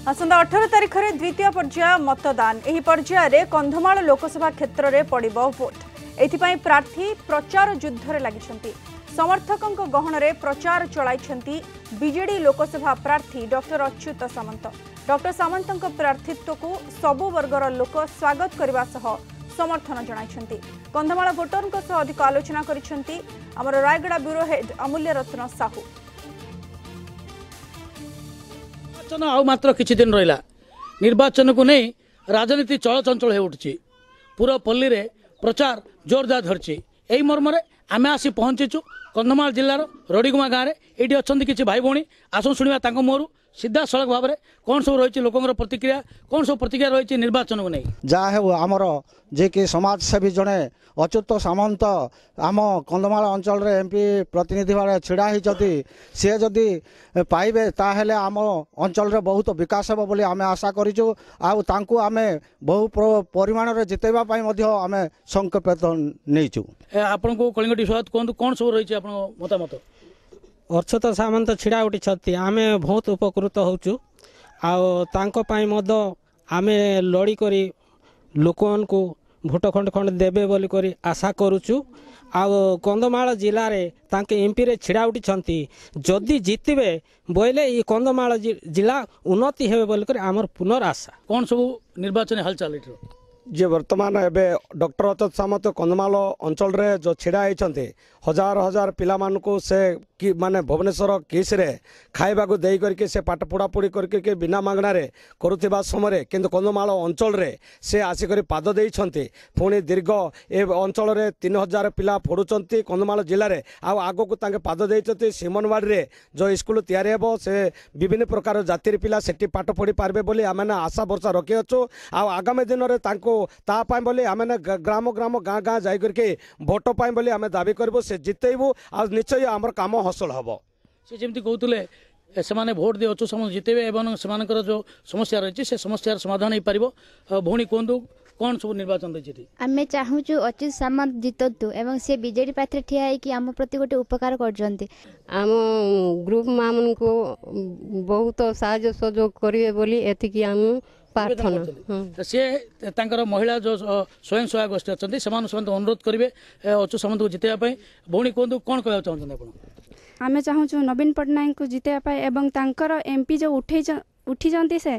आसंता 18 तारिख में द्वितीय पर्याय मतदान। एही पर्याय रे कंधमाल लोकसभा क्षेत्र में पड़िबो भोट। एथिपाई प्रार्थी प्रचार युद्धरे लागिछंती। समर्थकों गहन रे प्रचार चलाइछंती बीजेडी लोकसभा प्रार्थी डॉक्टर अच्युत सामंत। डॉक्टर सामंतक प्रार्थित्व को सबु वर्गर लोक स्वागत करबा सह समर्थन जणाइछंती। कंधमाल भोटरक सह अधिक आलोचना करिछंती हमर रायगड़ा ब्यूरो हेड अमूल्य रत्न साहू। निर्वाचन आ मात्र किछि दिन रहिला। निर्वाचन को नहीं राजनीति चलचंचल हो उठुछि। पूरा पल्ली रे प्रचार जोरदार धरछि। एही मर्म रे आमे आसी पहुंचीचु कंधमाल जिल्लार रडीगुमा गाँव में। ये अच्छा किसी भाई भौणी आसो शुणा मोहर सीधा सड़क भाव में कौन सब रही लोकों प्रतिक्रिया कौन सब प्रतिक्रिया रही निर्वाचन को नहीं जहाँ है आमर जे कि समाजसेवी जड़े अच्युत सामंत आम कंधमाल अंचल रे एमपी प्रतिनिधि भाव छिड़ा होती सी जदि पाइबे ताहेले आम अंचल रे बहुत विकास हो बोली आमे आशा करिचु। आउ आमे बहु परिमाण रे जितेबा पई मध्य आमे संकल्प नैचु। आपन को कलिंगटी स्वागत कोन कौन सब रही आपन मतामत। अच्युत सामंत छिड़ा उठी आमे बहुत उपकृत होचु। आमे लड़ी करी लोकन को भोट खंड खंड देबे बोली करी आशा करूचु। कंधमाल जिले में तांके एमपी रे छिड़ा उठी जदि जीतबे बोले ये कंधमाल जिला उन्नति हेबे बोली करी आमर पुनर आशा। कौन सब निर्वाचन हालचाल जे वर्तमान एबे डॉक्टर अच्युत सामंत कंधमाल अंचल रे जो छिड़ा होती हजार हजार पिला मानकु से कि माने भुवनेश्वर किस रे खाइबा को देई करके से पाठ पढ़ापढ़ी करके बिना मागणा रे करुथिबा समय किंतु कंधमाल अंचल रे से आसिक पाद देइछंती। पुणी दीर्घ ए अंचल रे 3000 पिला पढ़ुचंती कंधमाल जिले रे। आगो को तांके पाद देइछंती सिमनवाड़ी रे जो स्कूल तैयारी हेबो से विभिन्न प्रकार जातिर पिला सेठी पाठ पढ़ी पारबे बोली आमे आशा भरसा रखी अछु। आगामी दिन रे तांको ता पाई बोली आमे ग्राम ग्राम गाँ गाँ जाई करके भोट पाई बोली आमे दाबी करबो से जितेबू आ निश्चय आमर काम हासिल हम। से जमी कहते से भोट दे अच्युत सामंत जितेबे एवं से जो समस्या रही से समस्यार समाधान हो पार। भौणी कहतु कौन सब निर्वाचन रही आम चाहूँ अच्युत सामंत जिततु एवं से बीजेडी पाखे ठिया है आम प्रति गोटे उपकार करछंती। आम ग्रुप मान को बहुत साहाय्य सहयोग करेंगे बोली एतिकी आम प्रार्थना। सी महिला जो स्वयं सहायक गोष्ठी अच्छा से अनुरोध करेंगे अच्युत सामंत को जितेबाई। भौणी कहतु कौन कह चाहते आमे चाहूँ नवीन पट्टनायक को जितेबाई एवं तांकर एमपी जो उठी से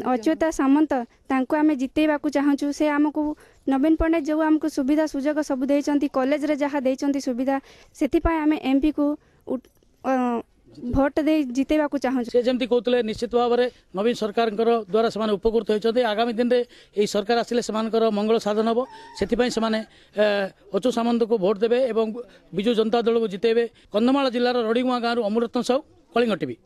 अच्युत सामंत तांको आमे जितेबा को चाहूँ। से आमको नवीन पट्टनायक जो आमको सुविधा सुजोग सब देइचंती कॉलेज रे जहाँ देइचंती सुविधा से आमे एमपी को भोट दे जितेबा को चाहूँ। से जमी कहते निश्चित भाव में नवीन सरकार द्वारा से उपकृत होती। आगामी दिन में यही सरकार आसिले से मंगल साधन हम से अच्युत सामंत को भोट देवे और विजु जनता दल को जितेबे। कंधमाल जिलार रडीगुआ गाँव अमूल रत्न साहू, कलिंग टीवी।